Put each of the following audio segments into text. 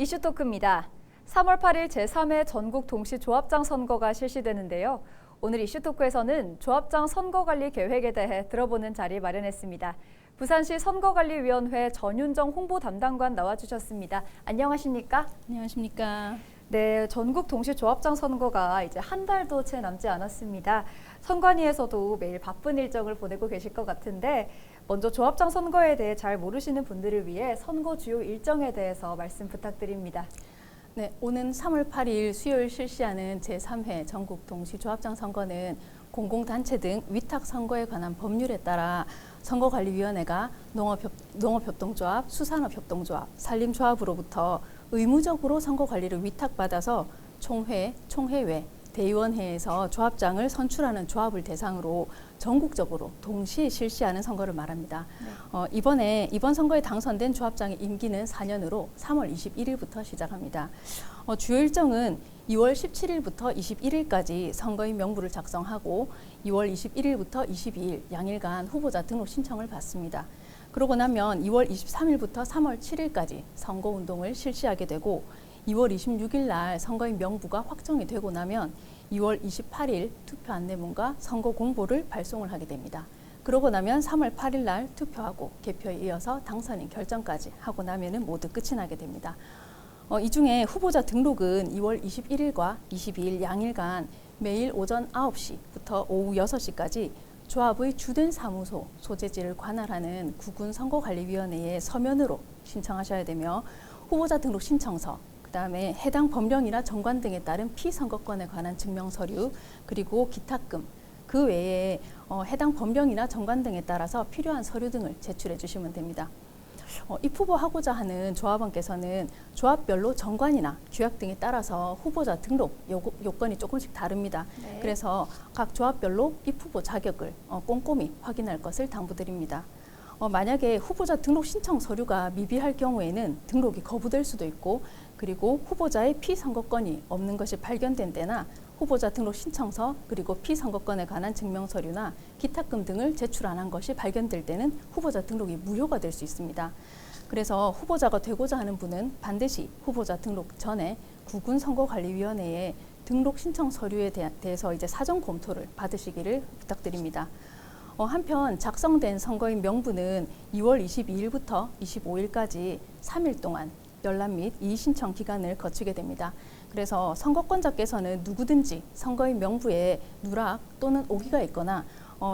이슈 토크입니다. 3월 8일 제3회 전국 동시 조합장 선거가 실시되는데요. 오늘 이슈 토크에서는 조합장 선거관리 계획에 대해 들어보는 자리 마련했습니다. 부산시 선거관리위원회 전윤정 홍보 담당관 나와주셨습니다. 안녕하십니까? 안녕하십니까? 네, 전국 동시 조합장 선거가 이제 한 달도 채 남지 않았습니다. 선관위에서도 매일 바쁜 일정을 보내고 계실 것 같은데 먼저 조합장 선거에 대해 잘 모르시는 분들을 위해 선거 주요 일정에 대해서 말씀 부탁드립니다. 네, 오는 3월 8일 수요일 실시하는 제3회 전국 동시 조합장 선거는 공공단체 등 위탁 선거에 관한 법률에 따라 선거관리위원회가 농업협동조합, 수산업협동조합, 산림조합으로부터 의무적으로 선거관리를 위탁받아서 총회외, 대의원회에서 조합장을 선출하는 조합을 대상으로 전국적으로 동시에 실시하는 선거를 말합니다. 네. 이번 선거에 당선된 조합장의 임기는 4년으로 3월 21일부터 시작합니다. 주요 일정은 2월 17일부터 21일까지 선거인 명부를 작성하고 2월 21일부터 22일 양일간 후보자 등록 신청을 받습니다. 그러고 나면 2월 23일부터 3월 7일까지 선거운동을 실시하게 되고 2월 26일 날 선거인 명부가 확정이 되고 나면 2월 28일 투표 안내문과 선거 공보를 발송을 하게 됩니다. 그러고 나면 3월 8일 날 투표하고 개표에 이어서 당선인 결정까지 하고 나면은 모두 끝이 나게 됩니다. 이 중에 후보자 등록은 2월 21일과 22일 양일간 매일 오전 9시부터 오후 6시까지 조합의 주된 사무소 소재지를 관할하는 구군선거관리위원회에 서면으로 신청하셔야 되며 후보자 등록 신청서, 그다음에 해당 법령이나 정관 등에 따른 피선거권에 관한 증명서류, 그리고 기탁금, 그 외에 해당 법령이나 정관 등에 따라서 필요한 서류 등을 제출해 주시면 됩니다. 입후보하고자 하는 조합원께서는 조합별로 정관이나 규약 등에 따라서 후보자 등록 요건이 조금씩 다릅니다. 네. 그래서 각 조합별로 입후보 자격을 꼼꼼히 확인할 것을 당부드립니다. 만약에 후보자 등록 신청 서류가 미비할 경우에는 등록이 거부될 수도 있고, 그리고 후보자의 피선거권이 없는 것이 발견된 때나 후보자 등록 신청서 그리고 피선거권에 관한 증명서류나 기탁금 등을 제출 안 한 것이 발견될 때는 후보자 등록이 무효가 될 수 있습니다. 그래서 후보자가 되고자 하는 분은 반드시 후보자 등록 전에 구군선거관리위원회에 등록 신청 서류에 대해서 이제 사전 검토를 받으시기를 부탁드립니다. 한편 작성된 선거인 명부는 2월 22일부터 25일까지 3일 동안 열람 및 이의 신청 기간을 거치게 됩니다. 그래서 선거권자께서는 누구든지 선거인 명부에 누락 또는 오기가 있거나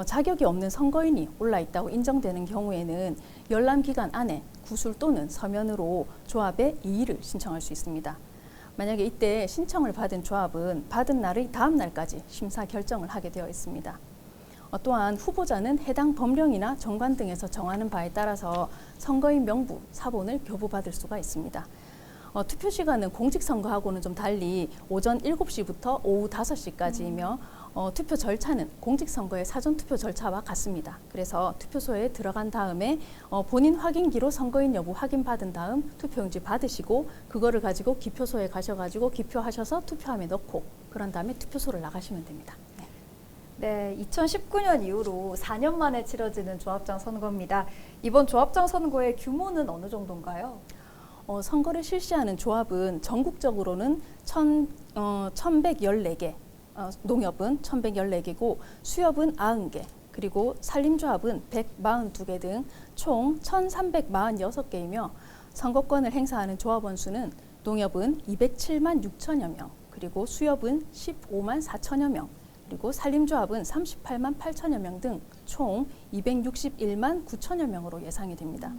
자격이 없는 선거인이 올라 있다고 인정되는 경우에는 열람 기간 안에 구술 또는 서면으로 조합에 이의를 신청할 수 있습니다. 만약에 이때 신청을 받은 조합은 받은 날의 다음 날까지 심사 결정을 하게 되어 있습니다. 또한 후보자는 해당 법령이나 정관 등에서 정하는 바에 따라서 선거인 명부, 사본을 교부받을 수가 있습니다. 투표 시간은 공직선거하고는 좀 달리 오전 7시부터 오후 5시까지이며 투표 절차는 공직선거의 사전투표 절차와 같습니다. 그래서 투표소에 들어간 다음에 본인 확인기로 선거인 여부 확인받은 다음 투표용지 받으시고 그거를 가지고 기표소에 가셔가지고 기표하셔서 투표함에 넣고 그런 다음에 투표소를 나가시면 됩니다. 네, 2019년 이후로 4년 만에 치러지는 조합장 선거입니다. 이번 조합장 선거의 규모는 어느 정도인가요? 선거를 실시하는 조합은 전국적으로는 1,114개, 농협은 1,114개고 수협은 90개, 그리고 산림조합은 142개 등 총 1,346개이며 선거권을 행사하는 조합원 수는 농협은 207만 6천여 명, 그리고 수협은 15만 4천여 명, 그리고 산림조합은 38만 8천여 명 등 총 261만 9천여 명으로 예상이 됩니다.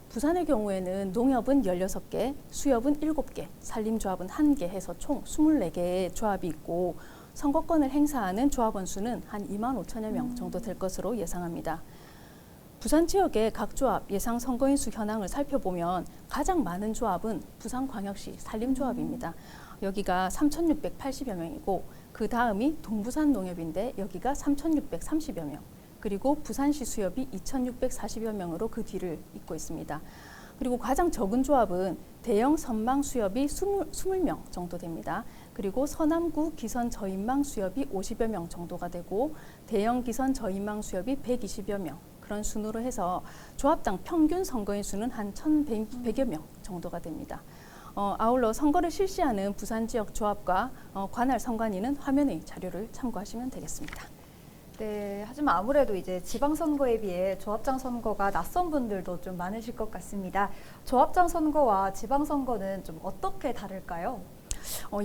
부산의 경우에는 농협은 16개, 수협은 7개, 산림조합은 1개 해서 총 24개의 조합이 있고 선거권을 행사하는 조합원 수는 한 2만 5천여 명 정도 될 것으로 예상합니다. 부산 지역의 각 조합 예상 선거인 수 현황을 살펴보면 가장 많은 조합은 부산광역시 산림조합입니다. 여기가 3,680여 명이고 그 다음이 동부산 농협인데 여기가 3,630여 명, 그리고 부산시 수협이 2,640여 명으로 그 뒤를 잇고 있습니다. 그리고 가장 적은 조합은 대형 선망 수협이 20명 정도 됩니다. 그리고 서남구 기선 저인망 수협이 50여 명 정도가 되고 대형 기선 저인망 수협이 120여 명, 그런 순으로 해서 조합당 평균 선거인 수는 한 1,100여 명 정도가 됩니다. 아울러 선거를 실시하는 부산 지역 조합과 관할 선관위는 화면의 자료를 참고하시면 되겠습니다. 네, 하지만 아무래도 이제 지방선거에 비해 조합장 선거가 낯선 분들도 좀 많으실 것 같습니다. 조합장 선거와 지방선거는 좀 어떻게 다를까요?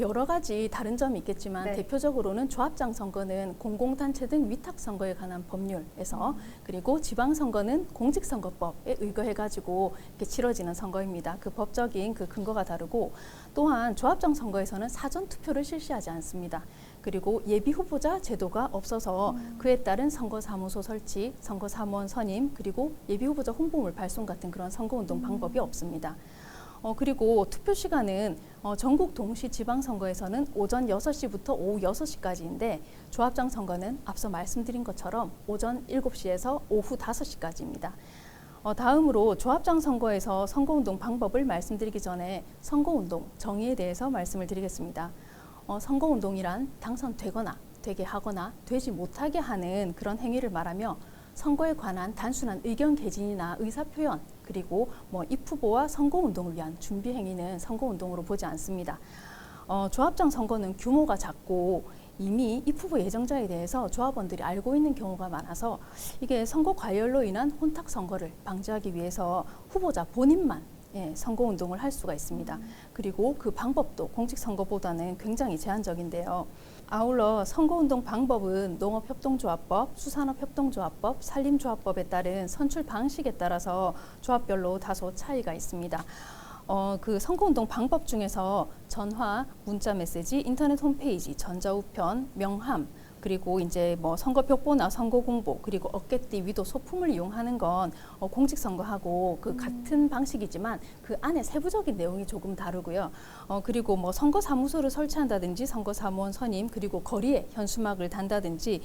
여러 가지 다른 점이 있겠지만 네. 대표적으로는 조합장 선거는 공공단체 등 위탁 선거에 관한 법률에서 그리고 지방선거는 공직선거법에 의거해가지고 이렇게 치러지는 선거입니다. 그 법적인 그 근거가 다르고 또한 조합장 선거에서는 사전 투표를 실시하지 않습니다. 그리고 예비 후보자 제도가 없어서 그에 따른 선거사무소 설치, 선거사무원 선임, 그리고 예비 후보자 홍보물 발송 같은 그런 선거운동 방법이 없습니다. 그리고 투표 시간은 전국 동시 지방선거에서는 오전 6시부터 오후 6시까지인데 조합장 선거는 앞서 말씀드린 것처럼 오전 7시에서 오후 5시까지입니다. 다음으로 조합장 선거에서 선거운동 방법을 말씀드리기 전에 선거운동 정의에 대해서 말씀을 드리겠습니다. 선거운동이란 당선되거나 되게 하거나 되지 못하게 하는 그런 행위를 말하며 선거에 관한 단순한 의견 개진이나 의사표현 그리고 입 후보와 선거운동을 위한 준비 행위는 선거운동으로 보지 않습니다. 조합장 선거는 규모가 작고 이미 입 후보 예정자에 대해서 조합원들이 알고 있는 경우가 많아서 이게 선거 과열로 인한 혼탁 선거를 방지하기 위해서 후보자 본인만 선거운동을 할 수가 있습니다. 그리고 그 방법도 공직선거보다는 굉장히 제한적인데요. 아울러 선거운동 방법은 농업협동조합법, 수산업협동조합법, 산림조합법에 따른 선출 방식에 따라서 조합별로 다소 차이가 있습니다. 그 선거운동 방법 중에서 전화, 문자 메시지, 인터넷 홈페이지, 전자우편, 명함, 그리고 이제 선거 벽보나 선거 공보, 그리고 어깨띠, 위도, 소품을 이용하는 건 공직선거하고 그 같은 방식이지만 그 안에 세부적인 내용이 조금 다르고요. 그리고 선거사무소를 설치한다든지 선거사무원 선임, 그리고 거리에 현수막을 단다든지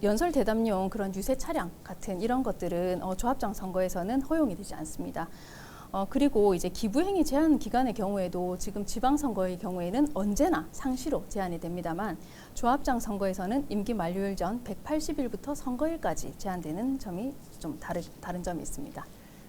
연설 대담용 그런 유세 차량 같은 이런 것들은 조합장 선거에서는 허용이 되지 않습니다. 그리고 이제 기부행위 제한 기간의 경우에도 지금 지방선거의 경우에는 언제나 상시로 제한이 됩니다만 조합장 선거에서는 임기 만료일 전 180일부터 선거일까지 제한되는 점이 좀 다른 점이 있습니다.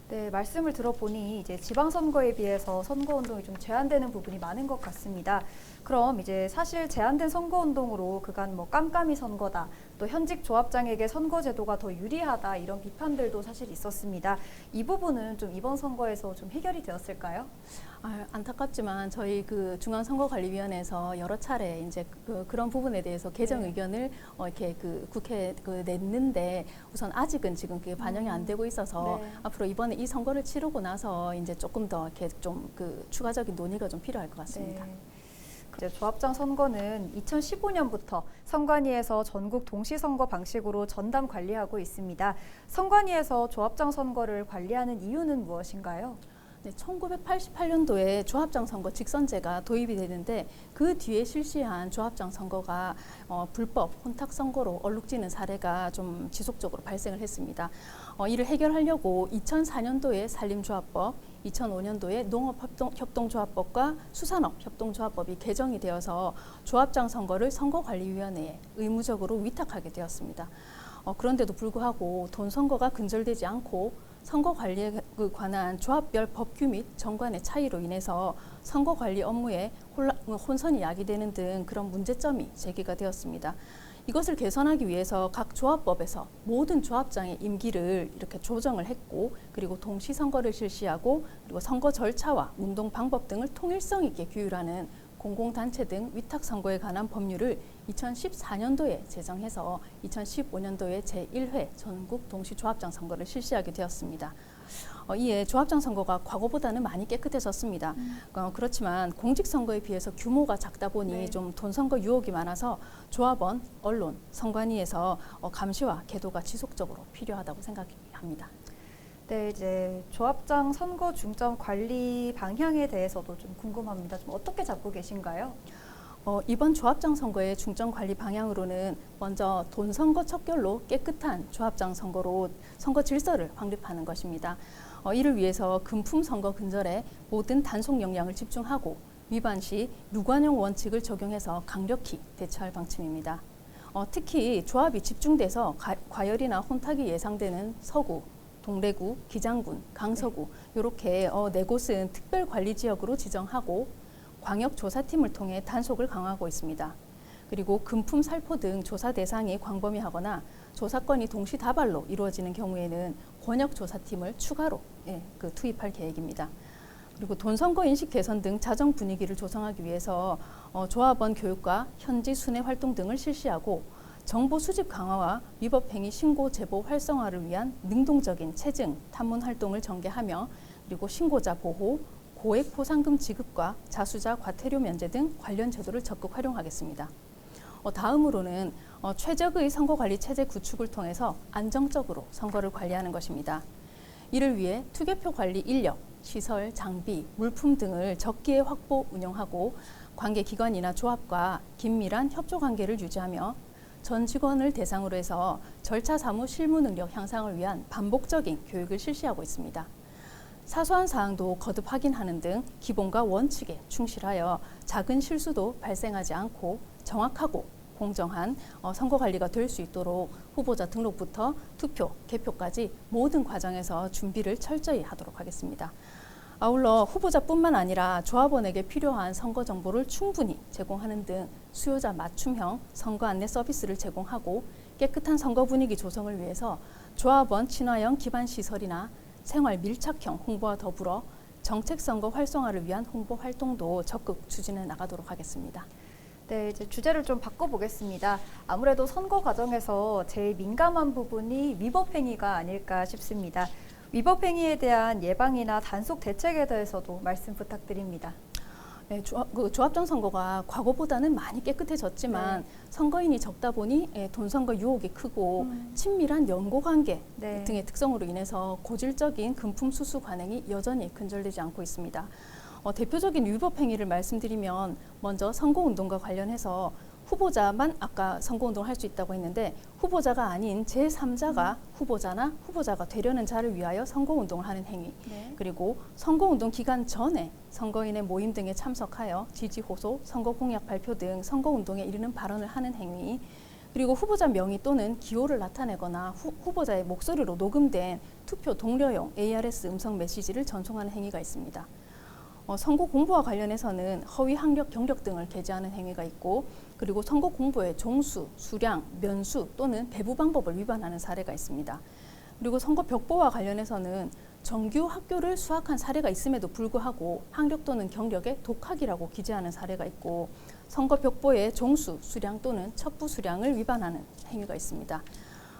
네, 말씀을 들어보니 이제 지방선거에 비해서 선거운동이 좀 제한되는 부분이 많은 것 같습니다. 그럼 이제 사실 제한된 선거운동으로 그간 깜깜이 선거다, 또 현직 조합장에게 선거제도가 더 유리하다 이런 비판들도 사실 있었습니다. 이 부분은 좀 이번 선거에서 좀 해결이 되었을까요? 안타깝지만 저희 그 중앙선거관리위원회에서 여러 차례 이제 그런 부분에 대해서 개정 의견을 이렇게 국회에 냈는데 우선 아직은 지금 그게 반영이 안 되고 있어서 앞으로 이번에 이 선거를 치르고 나서 이제 조금 더 이렇게 좀 추가적인 논의가 좀 필요할 것 같습니다. 네. 이제 조합장 선거는 2015년부터 선관위에서 전국 동시선거 방식으로 전담 관리하고 있습니다. 선관위에서 조합장 선거를 관리하는 이유는 무엇인가요? 네, 1988년도에 조합장 선거 직선제가 도입이 되는데 그 뒤에 실시한 조합장 선거가 불법 혼탁 선거로 얼룩지는 사례가 좀 지속적으로 발생을 했습니다. 이를 해결하려고 2004년도에 산림조합법, 2005년도에 농업협동조합법과 수산업협동조합법이 개정이 되어서 조합장 선거를 선거관리위원회에 의무적으로 위탁하게 되었습니다. 그런데도 불구하고 돈 선거가 근절되지 않고 선거 관리에 관한 조합별 법규 및 정관의 차이로 인해서 선거 관리 업무에 혼선이 야기되는 등 그런 문제점이 제기가 되었습니다. 이것을 개선하기 위해서 각 조합법에서 모든 조합장의 임기를 이렇게 조정을 했고 그리고 동시 선거를 실시하고 그리고 선거 절차와 운동 방법 등을 통일성 있게 규율하는 공공단체 등 위탁선거에 관한 법률을 2014년도에 제정해서 2015년도에 제1회 전국 동시조합장 선거를 실시하게 되었습니다. 이에 조합장 선거가 과거보다는 많이 깨끗해졌습니다. 그렇지만 공직선거에 비해서 규모가 작다 보니 좀 돈선거 유혹이 많아서 조합원, 언론, 선관위에서 감시와 계도가 지속적으로 필요하다고 생각합니다. 네, 이제 조합장 선거 중점 관리 방향에 대해서도 좀 궁금합니다. 좀 어떻게 잡고 계신가요? 이번 조합장 선거의 중점 관리 방향으로는 먼저 돈 선거 척결로 깨끗한 조합장 선거로 선거 질서를 확립하는 것입니다. 이를 위해서 금품 선거 근절에 모든 단속 역량을 집중하고 위반 시 유관용 원칙을 적용해서 강력히 대처할 방침입니다. 특히 조합이 집중돼서 과열이나 혼탁이 예상되는 서구, 동래구, 기장군, 강서구 이렇게 네 곳은 특별관리지역으로 지정하고 광역조사팀을 통해 단속을 강화하고 있습니다. 그리고 금품 살포 등 조사 대상이 광범위하거나 조사건이 동시다발로 이루어지는 경우에는 권역조사팀을 추가로 투입할 계획입니다. 그리고 돈선거 인식 개선 등 자정 분위기를 조성하기 위해서 조합원 교육과 현지 순회 활동 등을 실시하고 정보 수집 강화와 위법 행위 신고 제보 활성화를 위한 능동적인 체증, 탐문 활동을 전개하며 그리고 신고자 보호, 고액 포상금 지급과 자수자 과태료 면제 등 관련 제도를 적극 활용하겠습니다. 다음으로는 최적의 선거관리 체제 구축을 통해서 안정적으로 선거를 관리하는 것입니다. 이를 위해 투개표 관리 인력, 시설, 장비, 물품 등을 적기에 확보, 운영하고 관계기관이나 조합과 긴밀한 협조 관계를 유지하며 전 직원을 대상으로 해서 절차 사무 실무 능력 향상을 위한 반복적인 교육을 실시하고 있습니다. 사소한 사항도 거듭 확인하는 등 기본과 원칙에 충실하여 작은 실수도 발생하지 않고 정확하고 공정한 선거관리가 될 수 있도록 후보자 등록부터 투표, 개표까지 모든 과정에서 준비를 철저히 하도록 하겠습니다. 아울러 후보자뿐만 아니라 조합원에게 필요한 선거 정보를 충분히 제공하는 등 수요자 맞춤형 선거 안내 서비스를 제공하고 깨끗한 선거 분위기 조성을 위해서 조합원 친화형 기반 시설이나 생활 밀착형 홍보와 더불어 정책 선거 활성화를 위한 홍보 활동도 적극 추진해 나가도록 하겠습니다. 네, 이제 주제를 좀 바꿔보겠습니다. 아무래도 선거 과정에서 제일 민감한 부분이 위법 행위가 아닐까 싶습니다. 위법 행위에 대한 예방이나 단속 대책에 대해서도 말씀 부탁드립니다. 네, 조합장 선거가 과거보다는 많이 깨끗해졌지만 선거인이 적다 보니 돈선거 유혹이 크고 친밀한 연고관계 등의 특성으로 인해서 고질적인 금품 수수 관행이 여전히 근절되지 않고 있습니다. 대표적인 위법 행위를 말씀드리면 먼저 선거운동과 관련해서 후보자만 아까 선거운동을 할 수 있다고 했는데 후보자가 아닌 제3자가 후보자나 후보자가 되려는 자를 위하여 선거운동을 하는 행위 그리고 선거운동 기간 전에 선거인의 모임 등에 참석하여 지지 호소, 선거 공약 발표 등 선거운동에 이르는 발언을 하는 행위 그리고 후보자 명의 또는 기호를 나타내거나 후보자의 목소리로 녹음된 투표 독려용 ARS 음성 메시지를 전송하는 행위가 있습니다. 선거 공보와 관련해서는 허위 학력, 경력 등을 게재하는 행위가 있고 그리고 선거 공보의 종수, 수량, 면수 또는 배부 방법을 위반하는 사례가 있습니다. 그리고 선거 벽보와 관련해서는 정규 학교를 수학한 사례가 있음에도 불구하고 학력 또는 경력에 독학이라고 기재하는 사례가 있고 선거 벽보의 종수, 수량 또는 첩부 수량을 위반하는 행위가 있습니다.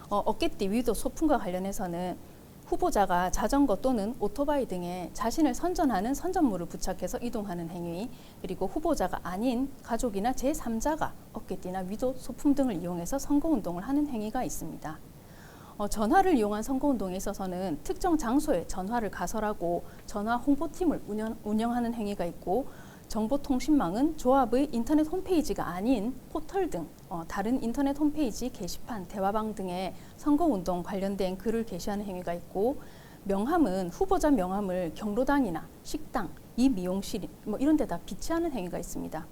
어깨띠, 위도, 소품과 관련해서는 후보자가 자전거 또는 오토바이 등에 자신을 선전하는 선전물을 부착해서 이동하는 행위 그리고 후보자가 아닌 가족이나 제3자가 어깨띠나 위도, 소품 등을 이용해서 선거운동을 하는 행위가 있습니다. 전화를 이용한 선거운동에 있어서는 특정 장소에 전화를 가설하고 전화 홍보팀을 운영하는 행위가 있고 정보통신망은 조합의 인터넷 홈페이지가 아닌 포털 등 다른 인터넷 홈페이지 게시판, 대화방 등에 선거운동 관련된 글을 게시하는 행위가 있고 명함은 후보자 명함을 경로당이나 식당, 미용실 이런 데다 비치하는 행위가 있습니다.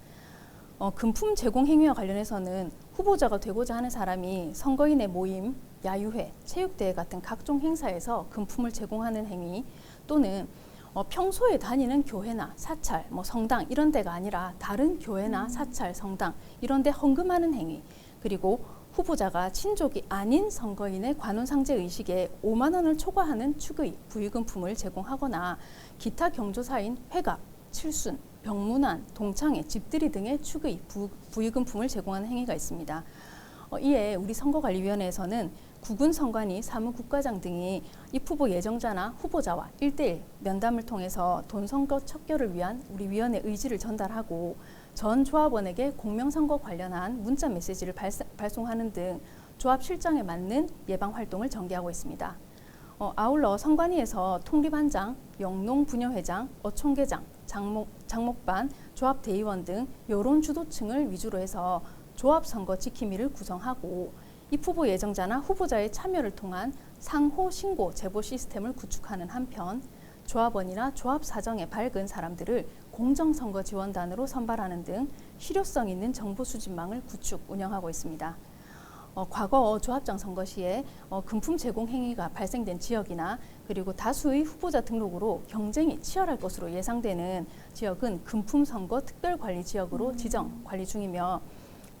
금품 제공 행위와 관련해서는 후보자가 되고자 하는 사람이 선거인의 모임, 야유회, 체육대회 같은 각종 행사에서 금품을 제공하는 행위 또는 평소에 다니는 교회나 사찰, 성당 이런 데가 아니라 다른 교회나 사찰, 성당 이런 데 헌금하는 행위 그리고 후보자가 친족이 아닌 선거인의 관훈상제 의식에 5만 원을 초과하는 축의 부의금품을 제공하거나 기타 경조사인 회갑, 칠순, 병문안, 동창회, 집들이 등의 축의 부의금품을 제공하는 행위가 있습니다. 이에 우리 선거관리위원회에서는 구군선관위, 사무국과장 등이 입후보 예정자나 후보자와 1:1 면담을 통해서 돈선거 척결을 위한 우리 위원회 의지를 전달하고 전 조합원에게 공명선거 관련한 문자 메시지를 발송하는 등 조합 실정에 맞는 예방활동을 전개하고 있습니다. 아울러 선관위에서 통리반장, 영농부녀회장, 어촌계장, 장목반, 조합대의원 등 여론 주도층을 위주로 해서 조합선거 지킴이를 구성하고 입후보 예정자나 후보자의 참여를 통한 상호 신고 제보 시스템을 구축하는 한편 조합원이나 조합 사정에 밝은 사람들을 공정선거 지원단으로 선발하는 등 실효성 있는 정보 수집망을 구축, 운영하고 있습니다. 과거 조합장 선거 시에 금품 제공 행위가 발생된 지역이나 그리고 다수의 후보자 등록으로 경쟁이 치열할 것으로 예상되는 지역은 금품 선거 특별관리 지역으로 지정 관리 중이며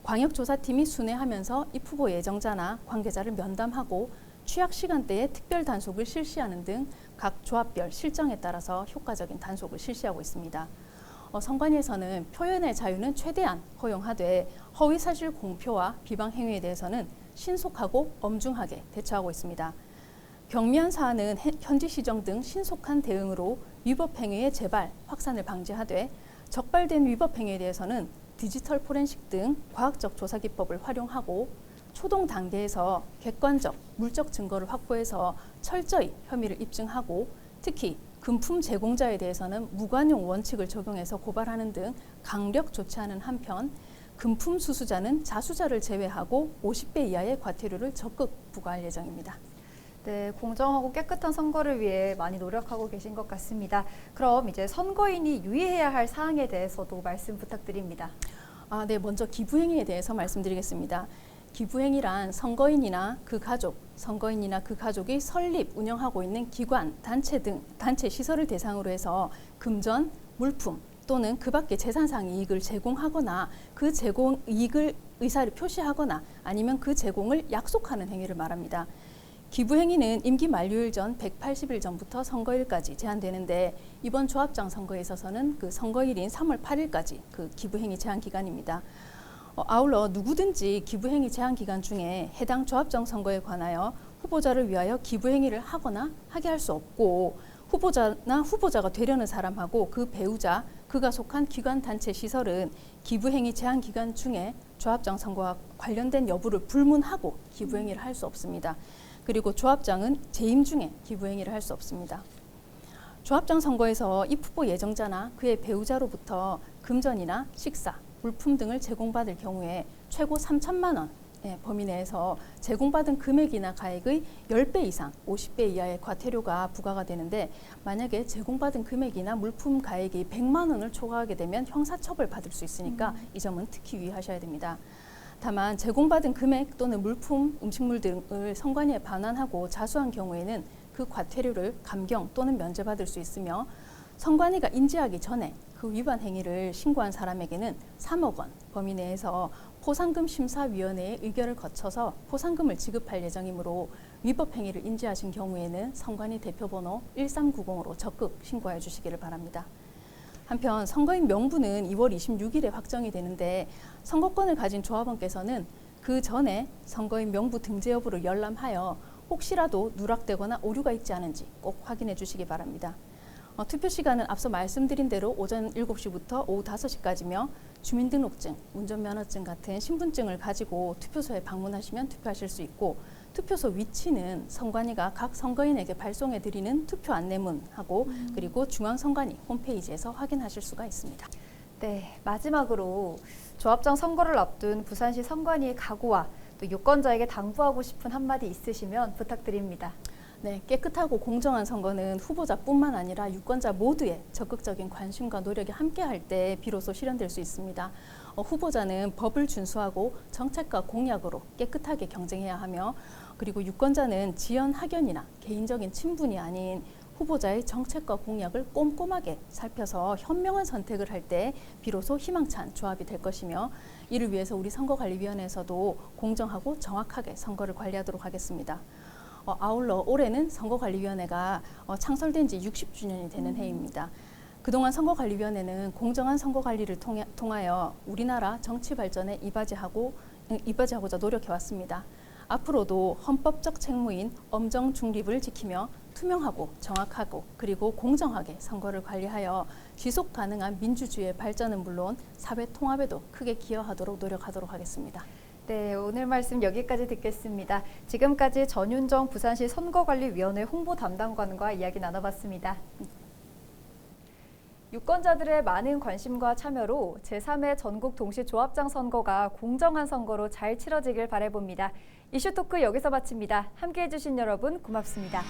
광역조사팀이 순회하면서 입후보 예정자나 관계자를 면담하고 취약 시간대에 특별 단속을 실시하는 등 각 조합별 실정에 따라서 효과적인 단속을 실시하고 있습니다. 선관위에서는 표현의 자유는 최대한 허용하되 허위사실 공표와 비방 행위에 대해서는 신속하고 엄중하게 대처하고 있습니다. 경미한 사안은 현지 시정 등 신속한 대응으로 위법 행위의 재발, 확산을 방지하되 적발된 위법 행위에 대해서는 디지털 포렌식 등 과학적 조사 기법을 활용하고 초동 단계에서 객관적, 물적 증거를 확보해서 철저히 혐의를 입증하고 특히 금품 제공자에 대해서는 무관용 원칙을 적용해서 고발하는 등 강력 조치하는 한편 금품 수수자는 자수자를 제외하고 50배 이하의 과태료를 적극 부과할 예정입니다. 네, 공정하고 깨끗한 선거를 위해 많이 노력하고 계신 것 같습니다. 그럼 이제 선거인이 유의해야 할 사항에 대해서도 말씀 부탁드립니다. 네, 먼저 기부행위에 대해서 말씀드리겠습니다. 기부행위란 선거인이나 그 가족, 선거인이나 그 가족이 설립, 운영하고 있는 기관, 단체 등 단체 시설을 대상으로 해서 금전, 물품 또는 그 밖의 재산상 이익을 제공하거나 그 제공 이익을 의사를 표시하거나 아니면 그 제공을 약속하는 행위를 말합니다. 기부행위는 임기 만료일 전 180일 전부터 선거일까지 제한되는데 이번 조합장 선거에 있어서는 그 선거일인 3월 8일까지 그 기부행위 제한 기간입니다. 아울러 누구든지 기부행위 제한 기간 중에 해당 조합장 선거에 관하여 후보자를 위하여 기부행위를 하거나 하게 할 수 없고 후보자나 후보자가 되려는 사람하고 그 배우자, 그가 속한 기관 단체 시설은 기부행위 제한 기간 중에 조합장 선거와 관련된 여부를 불문하고 기부행위를 할 수 없습니다. 그리고 조합장은 재임 중에 기부행위를 할 수 없습니다. 조합장 선거에서 입후보 예정자나 그의 배우자로부터 금전이나 식사, 물품 등을 제공받을 경우에 최고 3천만 원 범위 내에서 제공받은 금액이나 가액의 10배 이상 50배 이하의 과태료가 부과가 되는데 만약에 제공받은 금액이나 물품 가액이 100만 원을 초과하게 되면 형사처벌 받을 수 있으니까 이 점은 특히 유의하셔야 됩니다. 다만 제공받은 금액 또는 물품, 음식물 등을 선관위에 반환하고 자수한 경우에는 그 과태료를 감경 또는 면제받을 수 있으며 선관위가 인지하기 전에 그 위반 행위를 신고한 사람에게는 3억 원 범위 내에서 포상금 심사위원회의 의결을 거쳐서 포상금을 지급할 예정이므로 위법 행위를 인지하신 경우에는 선관위 대표번호 1390으로 적극 신고해 주시기를 바랍니다. 한편 선거인 명부는 2월 26일에 확정이 되는데 선거권을 가진 조합원께서는 그 전에 선거인 명부 등재 여부를 열람하여 혹시라도 누락되거나 오류가 있지 않은지 꼭 확인해 주시기 바랍니다. 투표 시간은 앞서 말씀드린 대로 오전 7시부터 오후 5시까지며 주민등록증, 운전면허증 같은 신분증을 가지고 투표소에 방문하시면 투표하실 수 있고 투표소 위치는 선관위가 각 선거인에게 발송해드리는 투표 안내문하고 그리고 중앙선관위 홈페이지에서 확인하실 수가 있습니다. 네, 마지막으로 조합장 선거를 앞둔 부산시 선관위의 각오와 또 유권자에게 당부하고 싶은 한마디 있으시면 부탁드립니다. 네, 깨끗하고 공정한 선거는 후보자뿐만 아니라 유권자 모두의 적극적인 관심과 노력이 함께할 때 비로소 실현될 수 있습니다. 후보자는 법을 준수하고 정책과 공약으로 깨끗하게 경쟁해야 하며 그리고 유권자는 지연 학연이나 개인적인 친분이 아닌 후보자의 정책과 공약을 꼼꼼하게 살펴서 현명한 선택을 할 때 비로소 희망찬 조합이 될 것이며 이를 위해서 우리 선거관리위원회에서도 공정하고 정확하게 선거를 관리하도록 하겠습니다. 아울러 올해는 선거관리위원회가 창설된 지 60주년이 되는 해입니다. 그동안 선거관리위원회는 공정한 선거관리를 통하여 우리나라 정치 발전에 이바지하고자 노력해왔습니다. 앞으로도 헌법적 책무인 엄정 중립을 지키며 투명하고 정확하고 그리고 공정하게 선거를 관리하여 지속 가능한 민주주의의 발전은 물론 사회 통합에도 크게 기여하도록 노력하도록 하겠습니다. 네, 오늘 말씀 여기까지 듣겠습니다. 지금까지 전윤정 부산시 선거관리위원회 홍보담당관과 이야기 나눠봤습니다. 유권자들의 많은 관심과 참여로 제3회 전국 동시 조합장 선거가 공정한 선거로 잘 치러지길 바라봅니다. 이슈토크 여기서 마칩니다. 함께해 주신 여러분 고맙습니다.